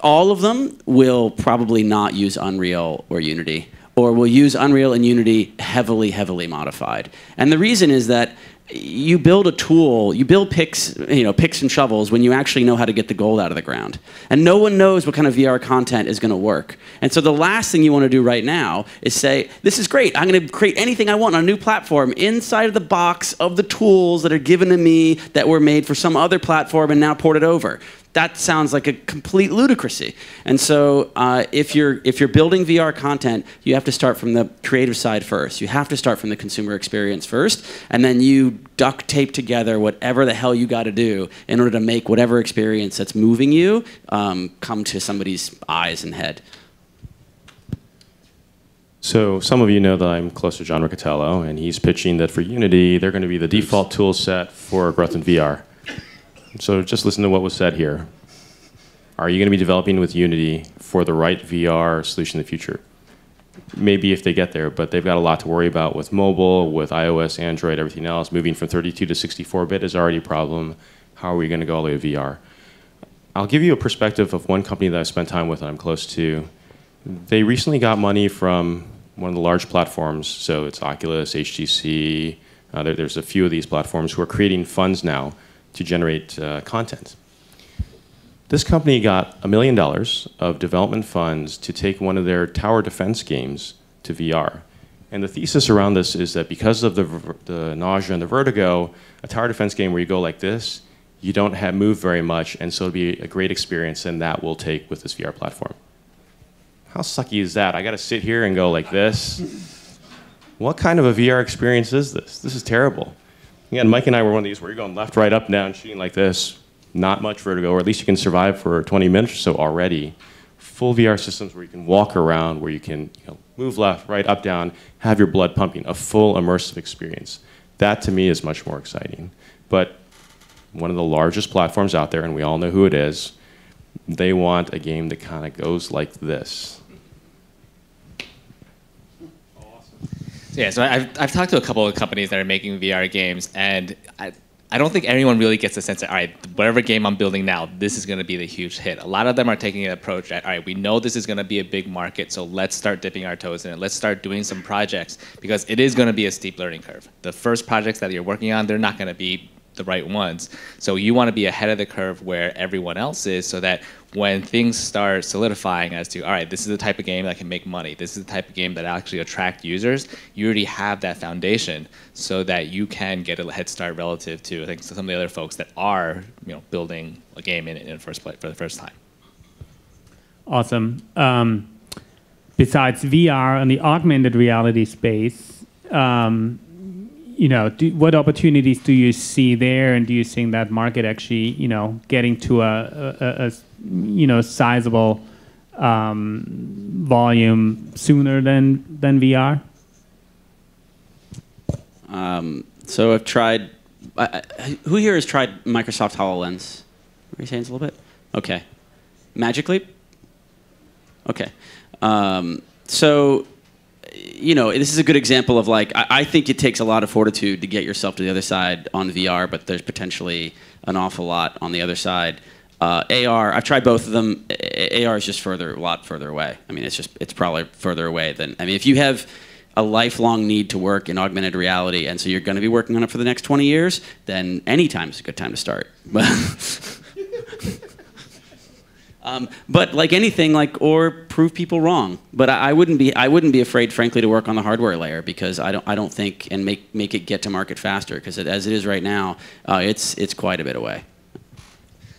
All of them will probably not use Unreal or Unity, or will use Unreal and Unity heavily, heavily modified. And the reason is that you build a tool, you build picks and shovels when you actually know how to get the gold out of the ground. And no one knows what kind of VR content is going to work. And so the last thing you want to do right now is say, this is great, I'm going to create anything I want on a new platform inside of the box of the tools that are given to me that were made for some other platform and now ported over. That sounds like a complete ludicrousy. And so if you're building VR content, you have to start from the creative side first. You have to start from the consumer experience first, and then you duct tape together whatever the hell you got to do in order to make whatever experience that's moving you come to somebody's eyes and head. So some of you know that I'm close to John Riccatello, and he's pitching that for Unity, they're going to be the default tool set for growth in VR. So just listen to what was said here. Are you going to be developing with Unity for the right VR solution in the future? Maybe if they get there, but they've got a lot to worry about with mobile, with iOS, Android, everything else. Moving from 32 to 64-bit is already a problem. How are we going to go all the way to VR? I'll give you a perspective of one company that I spent time with and I'm close to. They recently got money from one of the large platforms, so it's Oculus, HTC. There's a few of these platforms who are creating funds now to generate content. This company got $1 million of development funds to take one of their tower defense games to VR. And the thesis around this is that because of the nausea and the vertigo, a tower defense game where you go like this, you don't move very much, and so it'll be a great experience, and that we'll take with this VR platform. How sucky is that? I got to sit here and go like this? What kind of a VR experience is this? This is terrible. Again, Mike and I were one of these where you're going left, right, up, down, shooting like this. Not much vertigo, or at least you can survive for 20 minutes or so already. Full VR systems where you can walk around, where you can move left, right, up, down, have your blood pumping, a full immersive experience. That to me is much more exciting. But one of the largest platforms out there, and we all know who it is, they want a game that kind of goes like this. Yeah, so I've talked to a couple of companies that are making VR games, and I don't think anyone really gets the sense that, all right, whatever game I'm building now, this is going to be the huge hit. A lot of them are taking an approach that, all right, we know this is going to be a big market, so let's start dipping our toes in it. Let's start doing some projects, because it is going to be a steep learning curve. The first projects that you're working on, they're not going to be the right ones. So you want to be ahead of the curve where everyone else is, so that when things start solidifying as to, all right, this is the type of game that can make money, this is the type of game that actually attract users, you already have that foundation so that you can get a head start relative to, I think, some of the other folks that are building a game in the first place for the first time. Awesome. Besides VR and the augmented reality space, what opportunities do you see there, and do you think that market actually, getting to a sizable volume sooner than VR? So I've tried. Who here has tried Microsoft HoloLens? Raise hands a little bit. Okay. Magic Leap. Okay. So. This is a good example of I think it takes a lot of fortitude to get yourself to the other side on VR, but there's potentially an awful lot on the other side. AR, I've tried both of them. AR is just a lot further away. I mean, it's probably further away than, if you have a lifelong need to work in augmented reality, and so you're going to be working on it for the next 20 years, then any time is a good time to start. But like anything, or prove people wrong. But I wouldn't be afraid, frankly, to work on the hardware layer, because I don't think, and make it get to market faster, because as it is right now, it's quite a bit away.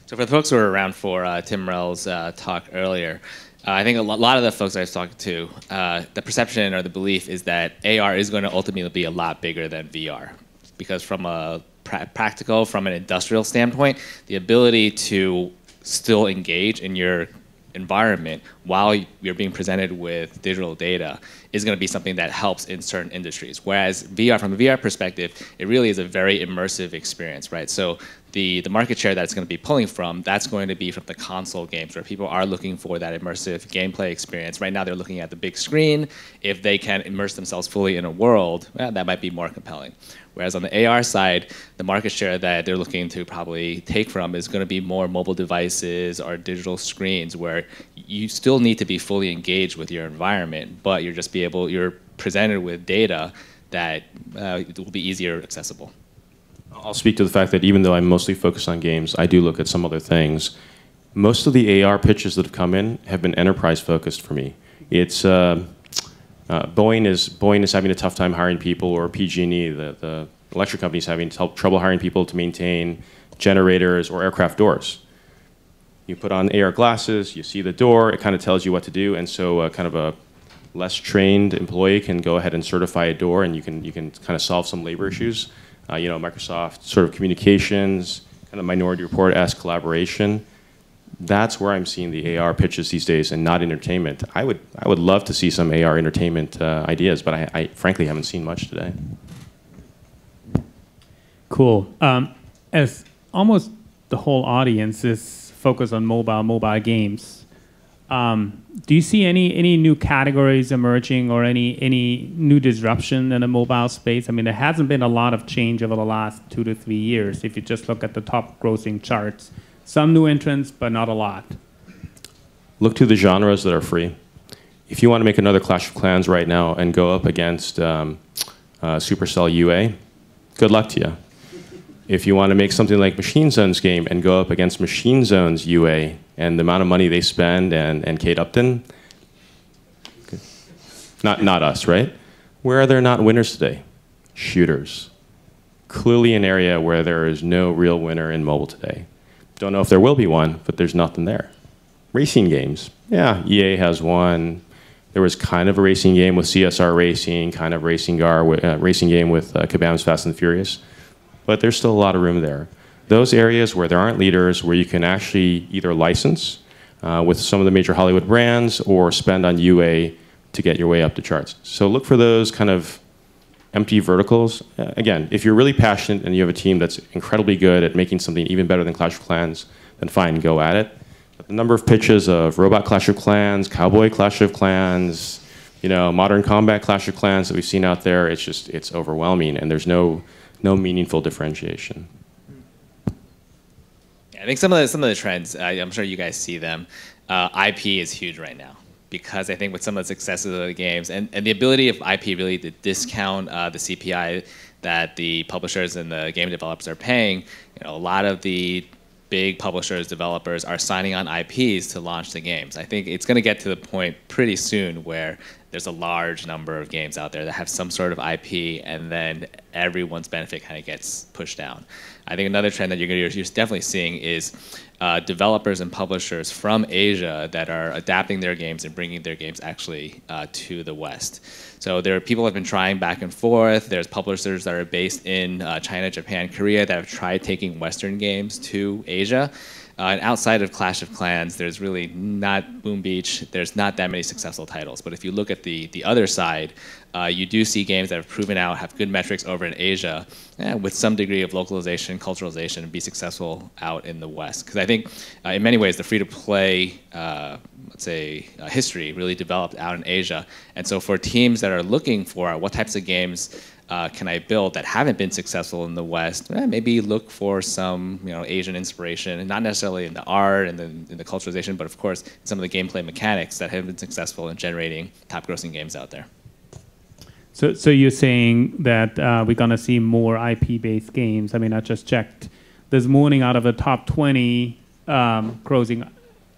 So for the folks who were around for Tim Rell's talk earlier, I think a lot of the folks I was talking to, the perception or the belief is that AR is going to ultimately be a lot bigger than VR, because from a practical, from an industrial standpoint, the ability to still engage in your environment while you're being presented with digital data is going to be something that helps in certain industries. Whereas VR, from a VR perspective, it really is a very immersive experience, right? So the market share that it's going to be pulling from, that's going to be from the console games where people are looking for that immersive gameplay experience. Right now they're looking at the big screen. If they can immerse themselves fully in a world, that might be more compelling. Whereas on the AR side, the market share that they're looking to probably take from is going to be more mobile devices or digital screens where you still need to be fully engaged with your environment, but you're presented with data that will be easier accessible. I'll speak to the fact that even though I'm mostly focused on games, I do look at some other things. Most of the AR pitches that have come in have been enterprise focused for me. It's Boeing is having a tough time hiring people, or PG&E, the electric company, is having trouble hiring people to maintain generators or aircraft doors. You put on AR glasses, you see the door, it kind of tells you what to do, and so kind of a less trained employee can go ahead and certify a door, and you can kind of solve some labor issues. Microsoft sort of communications, kind of Minority Report-esque collaboration. That's where I'm seeing the AR pitches these days, and not entertainment. I would love to see some AR entertainment ideas, but I frankly haven't seen much today. Cool. As almost the whole audience is focused on mobile games, do you see any new categories emerging or any new disruption in the mobile space? I mean, there hasn't been a lot of change over the last 2 to 3 years. If you just look at the top grossing charts, some new entrants, but not a lot. Look to the genres that are free. If you want to make another Clash of Clans right now and go up against Supercell UA, good luck to you. If you want to make something like Machine Zone's game and go up against Machine Zone's UA and the amount of money they spend and Kate Upton, not us, right? Where are there not winners today? Shooters. Clearly an area where there is no real winner in mobile today. Don't know if there will be one, but there's nothing there. Racing games. Yeah, EA has one. There was kind of a racing game with CSR Racing, kind of racing game with Kabam's Fast and Furious. But there's still a lot of room there. Those areas where there aren't leaders, where you can actually either license with some of the major Hollywood brands or spend on UA to get your way up the charts. So look for those kind of empty verticals. Again, if you're really passionate and you have a team that's incredibly good at making something even better than Clash of Clans, then fine, go at it. But the number of pitches of Robot Clash of Clans, Cowboy Clash of Clans, Modern Combat Clash of Clans that we've seen out there, it's overwhelming, and there's no meaningful differentiation. Yeah, I think some of the trends, I'm sure you guys see them. IP is huge right now, because I think with some of the successes of the games and the ability of IP really to discount the CPI that the publishers and the game developers are paying, a lot of the big publishers, developers are signing on IPs to launch the games. I think it's going to get to the point pretty soon where there's a large number of games out there that have some sort of IP, and then everyone's benefit kind of gets pushed down. I think another trend that you're definitely seeing is developers and publishers from Asia that are adapting their games and bringing their games actually to the West. So there are people that have been trying back and forth. There's publishers that are based in China, Japan, Korea that have tried taking Western games to Asia. And outside of Clash of Clans, there's really not Boom Beach. There's not that many successful titles. But if you look at the other side, you do see games that have proven out, have good metrics over in Asia, with some degree of localization, culturalization, and be successful out in the West. Because I think, in many ways, the free-to-play, let's say, history really developed out in Asia. And so for teams that are looking for what types of games can I build that haven't been successful in the West, maybe look for some Asian inspiration, and not necessarily in the art and in the culturalization, but of course some of the gameplay mechanics that have been successful in generating top-grossing games out there. So you're saying that we're going to see more IP-based games. I mean, I just checked this morning, out of the top 20 grossing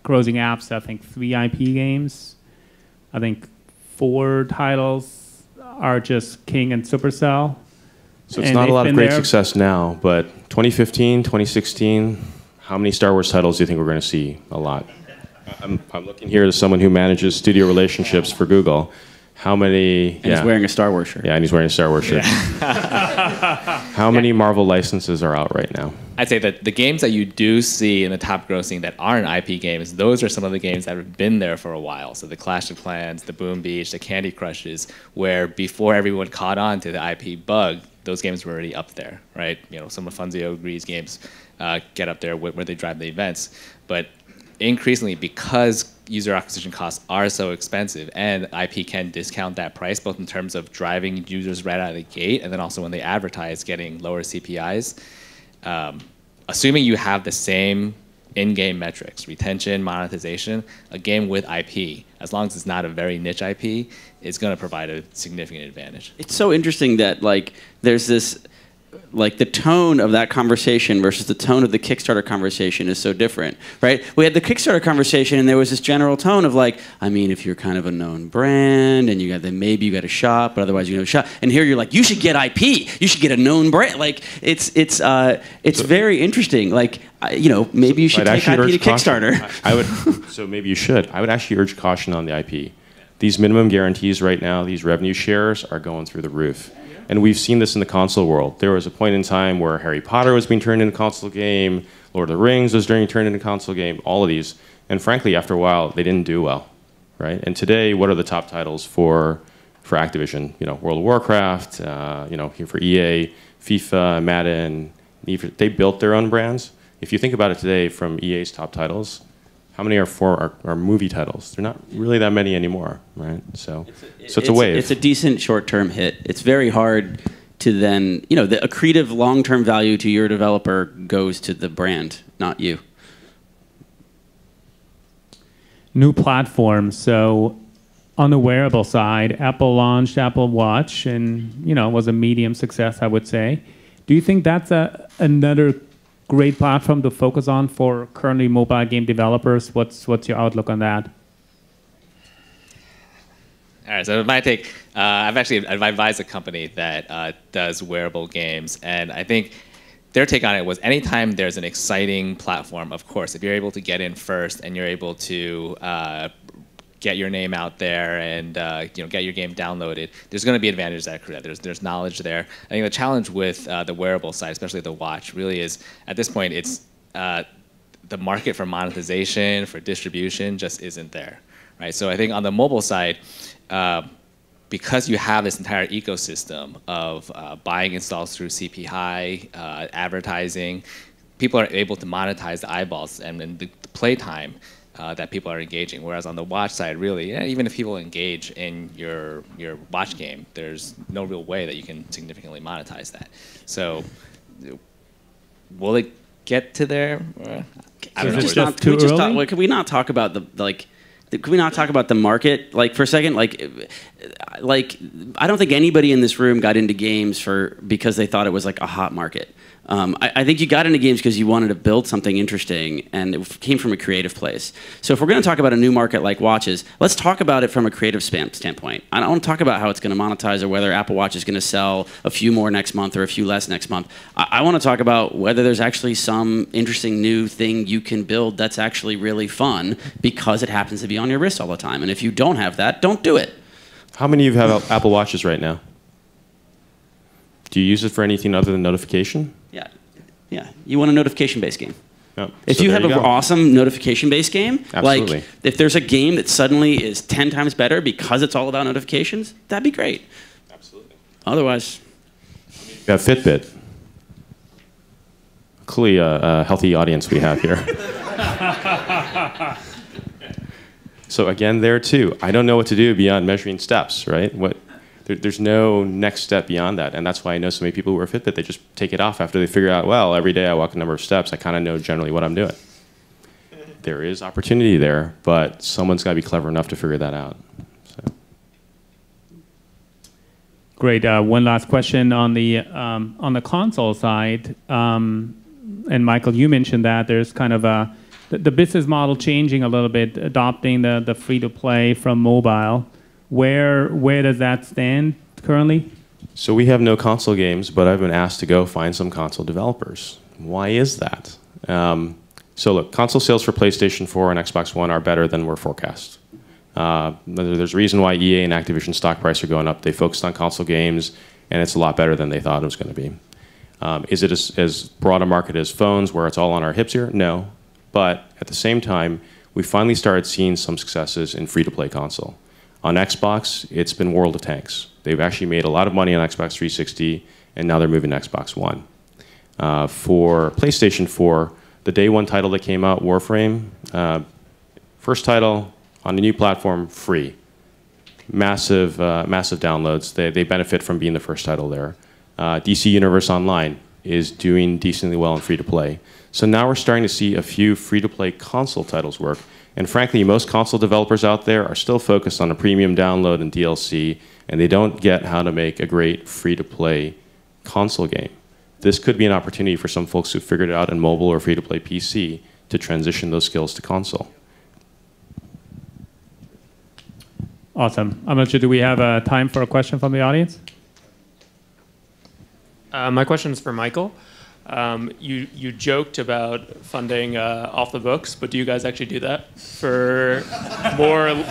apps, I think 3 IP games. I think 4 titles are just King and Supercell. So it's not a lot of great success now, but 2015, 2016, how many Star Wars titles do you think we're going to see? A lot. I'm looking here as someone who manages studio relationships for Google. How many? And he's wearing a Star Wars shirt. Yeah, and he's wearing a Star Wars shirt. How many Marvel licenses are out right now? I'd say that the games that you do see in the top grossing that aren't IP games, those are some of the games that have been there for a while. So the Clash of Clans, the Boom Beach, the Candy Crushes, where before everyone caught on to the IP bug, those games were already up there, right? You know, some of Funzio Grease games get up there where they drive the events. But increasingly, because user acquisition costs are so expensive and IP can discount that price, both in terms of driving users right out of the gate and then also when they advertise getting lower CPIs, assuming you have the same in-game metrics, retention, monetization, a game with IP, as long as it's not a very niche IP, is going to provide a significant advantage. It's so interesting that like there's this, like the tone of that conversation versus the tone of the Kickstarter conversation is so different, right? We had the Kickstarter conversation and there was this general tone of like, I mean, if you're kind of a known brand and you got then maybe you got a shot, but otherwise you know shot. And here you're like, you should get IP, you should get a known brand. Like it's very interesting. Like you know, maybe you should take IP to Kickstarter. I would. So maybe you should. I would actually urge caution on the IP. These minimum guarantees right now, these revenue shares are going through the roof. And we've seen this in the console world. There was a point in time where Harry Potter was being turned into a console game, Lord of the Rings was turned into a console game, all of these. And frankly, after a while, they didn't do well, right? And today, what are the top titles for Activision? You know, World of Warcraft, you know, here for EA, FIFA, Madden. They built their own brands. If you think about it today, from EA's top titles, how many are movie titles? They're not really that many anymore, right? So it's a wave. It's a decent short-term hit. It's very hard to then, you know, a accretive long-term value to your developer goes to the brand, not you. New platform. So on the wearable side, Apple launched Apple Watch and, you know, was a medium success, I would say. Do you think that's another great platform to focus on for currently mobile game developers? What's your outlook on that? All right, so my take, I've advised a company that does wearable games, and I think their take on it was anytime there's an exciting platform, of course, if you're able to get in first and you're able to get your name out there and you know, get your game downloaded, there's going to be advantages that accrue. There's knowledge there. I think the challenge with the wearable side, especially the watch, really is at this point it's the market for monetization, for distribution, just isn't there, right? So I think on the mobile side, because you have this entire ecosystem of buying installs through CP High, advertising, people are able to monetize the eyeballs and the playtime that people are engaging. Whereas on the watch side, really, even if people engage in your watch game, there's no real way that you can significantly monetize that. So will it get to there? I don't know. Can we not talk about Can we not talk about the market, like, for a second? Like, I don't think anybody in this room got into games because they thought it was like a hot market. I think you got into games because you wanted to build something interesting, and it came from a creative place. So if we're going to talk about a new market like watches, let's talk about it from a creative standpoint. I don't want to talk about how it's going to monetize or whether Apple Watch is going to sell a few more next month or a few less next month. I want to talk about whether there's actually some interesting new thing you can build that's actually really fun because it happens to be on your wrist all the time. And if you don't have that, don't do it. How many of you have Apple Watches right now? Do you use it for anything other than notification? Yeah. You want a notification-based game. Oh, if you have an awesome notification-based game, absolutely. Like if there's a game that suddenly is 10 times better because it's all about notifications, that'd be great. Absolutely. Otherwise, you have Fitbit. Clearly a healthy audience we have here. So again, there too, I don't know what to do beyond measuring steps, right? There's no next step beyond that, and that's why I know so many people who wear Fitbit. They just take it off after they figure out, well, every day I walk a number of steps. I kind of know generally what I'm doing. There is opportunity there, but someone's got to be clever enough to figure that out. So. Great. One last question on the console side, and Michael, you mentioned that there's kind of the business model changing a little bit, adopting the free-to-play from mobile. Where does that stand currently? So we have no console games, but I've been asked to go find some console developers. Why is that? So look, console sales for PlayStation 4 and Xbox One are better than were forecast. There's a reason why EA and Activision stock price are going up. They focused on console games, and it's a lot better than they thought it was going to be. Is it as broad a market as phones, where it's all on our hips here? No. But at the same time, we finally started seeing some successes in free-to-play console. On Xbox, it's been World of Tanks. They've actually made a lot of money on Xbox 360, and now they're moving to Xbox One. For PlayStation 4, the day one title that came out, Warframe, first title on the new platform, free. Massive downloads. They benefit from being the first title there. DC Universe Online is doing decently well in free-to-play. So now we're starting to see a few free-to-play console titles work. And frankly, most console developers out there are still focused on a premium download and DLC, and they don't get how to make a great free-to-play console game. This could be an opportunity for some folks who figured it out in mobile or free-to-play PC to transition those skills to console. Awesome. I'm not sure, do we have time for a question from the audience? My question is for Michael. You joked about funding off the books, but do you guys actually do that for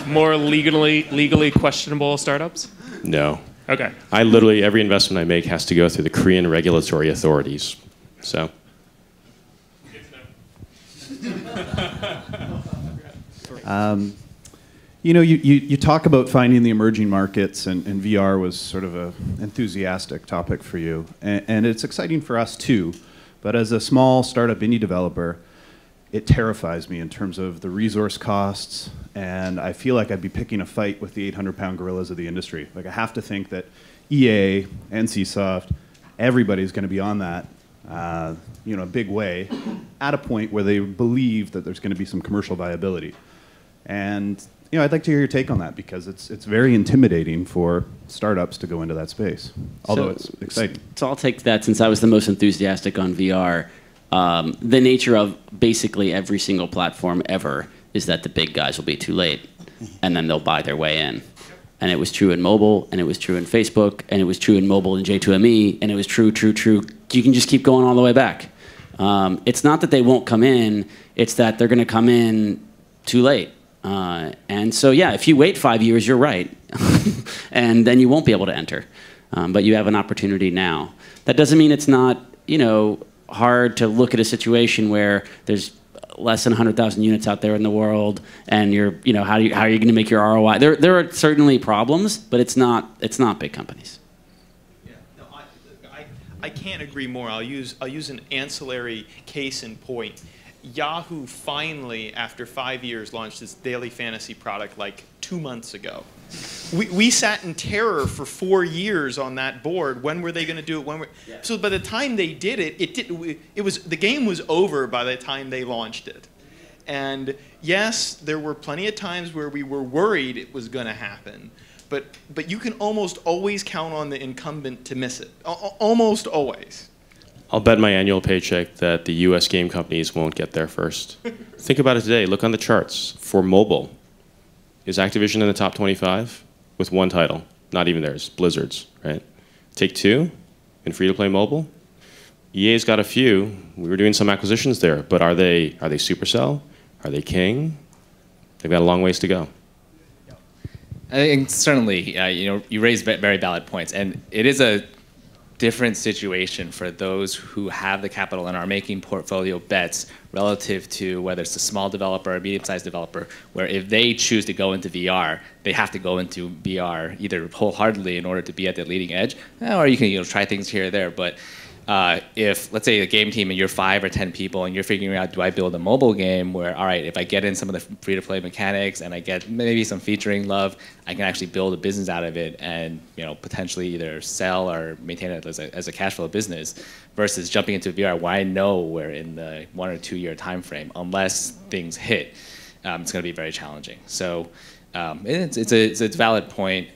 more legally questionable startups? No. Okay. Literally, every investment I make has to go through the Korean regulatory authorities. So. You talk about finding the emerging markets, and VR was sort of an enthusiastic topic for you. And it's exciting for us too. But as a small startup indie developer, it terrifies me in terms of the resource costs. And I feel like I'd be picking a fight with the 800-pound gorillas of the industry. Like, I have to think that EA, NCSoft, everybody's going to be on that, a big way, at a point where they believe that there's going to be some commercial viability. And I'd like to hear your take on that, because it's very intimidating for startups to go into that space, although it's exciting. So I'll take that, since I was the most enthusiastic on VR. The nature of basically every single platform ever is that the big guys will be too late, and then they'll buy their way in. And it was true in mobile, and it was true in Facebook, and it was true in mobile in J2ME, and it was true. You can just keep going all the way back. It's not that they won't come in, it's that they're going to come in too late. And so, yeah, if you wait 5 years, you're right. And then you won't be able to enter. But you have an opportunity now. That doesn't mean it's not, hard to look at a situation where there's less than 100,000 units out there in the world, and how are you going to make your ROI? There are certainly problems, but it's not big companies. Yeah, no, I can't agree more. I'll use an ancillary case in point. Yahoo finally, after 5 years, launched its daily fantasy product like 2 months ago. We sat in terror for 4 years on that board. When were they going to do it? So by the time they did it, the game was over by the time they launched it. And yes, there were plenty of times where we were worried it was going to happen. But you can almost always count on the incumbent to miss it. Almost always. I'll bet my annual paycheck that the US game companies won't get there first. Think about it today. Look on the charts. For mobile, is Activision in the top 25 with one title? Not even theirs, Blizzard's, right? Take-Two in free-to-play mobile. EA's got a few. We were doing some acquisitions there, but are they Supercell? Are they King? They've got a long ways to go. I think certainly, you raise very valid points, and it is a different situation for those who have the capital and are making portfolio bets relative to whether it's a small developer or a medium-sized developer, where if they choose to go into VR, they have to go into VR either wholeheartedly in order to be at the leading edge, or you can try things here or there. But if, let's say, a game team and you're 5 or 10 people and you're figuring out, do I build a mobile game where, all right, if I get in some of the free-to-play mechanics and I get maybe some featuring love, I can actually build a business out of it and potentially either sell or maintain it as a cash flow business, versus jumping into VR where I know we're in the 1 or 2 year time frame. Unless things hit, it's going to be very challenging. So it's a valid point.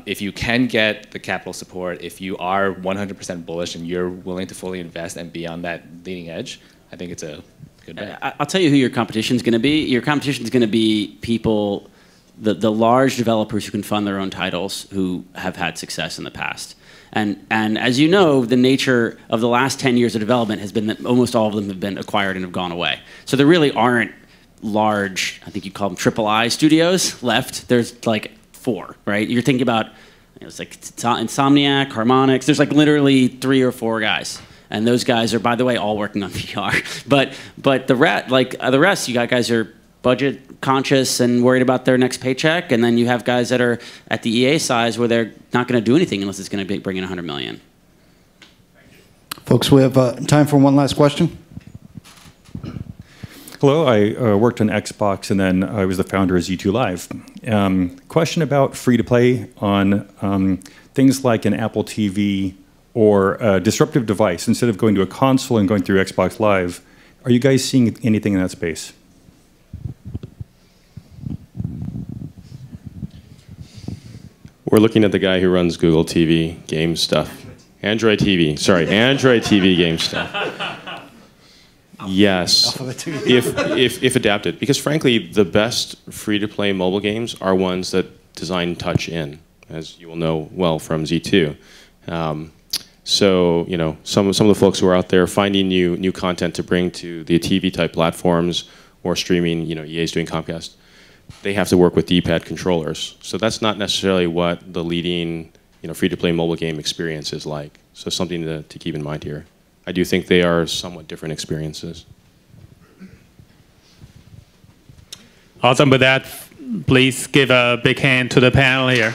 If you can get the capital support, if you are 100% bullish and you're willing to fully invest and be on that leading edge, I think it's a good bet. I'll tell you who your competition is going to be. Your competition is going to be people, the large developers who can fund their own titles, who have had success in the past. And as you know, the nature of the last 10 years of development has been that almost all of them have been acquired and have gone away. So there really aren't large, I think you call them III studios left. There's like 4, right? You're thinking about, it's like Insomniac, Harmonix. There's like literally 3 or 4 guys. And those guys are, by the way, all working on VR. But the rest, you got guys who are budget conscious and worried about their next paycheck, and then you have guys that are at the EA size where they're not going to do anything unless it's going to bring in $100 million. Folks, we have time for one last question. Hello, I worked on Xbox and then I was the founder of Z2 Live. Question about free-to-play on things like an Apple TV or a disruptive device. Instead of going to a console and going through Xbox Live, are you guys seeing anything in that space? We're looking at the guy who runs Google TV game stuff. Android TV, sorry, Android TV game stuff. Yes, if adapted. Because frankly, the best free-to-play mobile games are ones that design touch in, as you will know well from Z2. So, you know, some of the folks who are out there finding new content to bring to the TV-type platforms or streaming, you know, EA's doing Comcast, they have to work with D-pad controllers. So that's not necessarily what the leading, you know, free-to-play mobile game experience is like. So something to keep in mind here. I do think they are somewhat different experiences. Awesome. With that, please give a big hand to the panel here.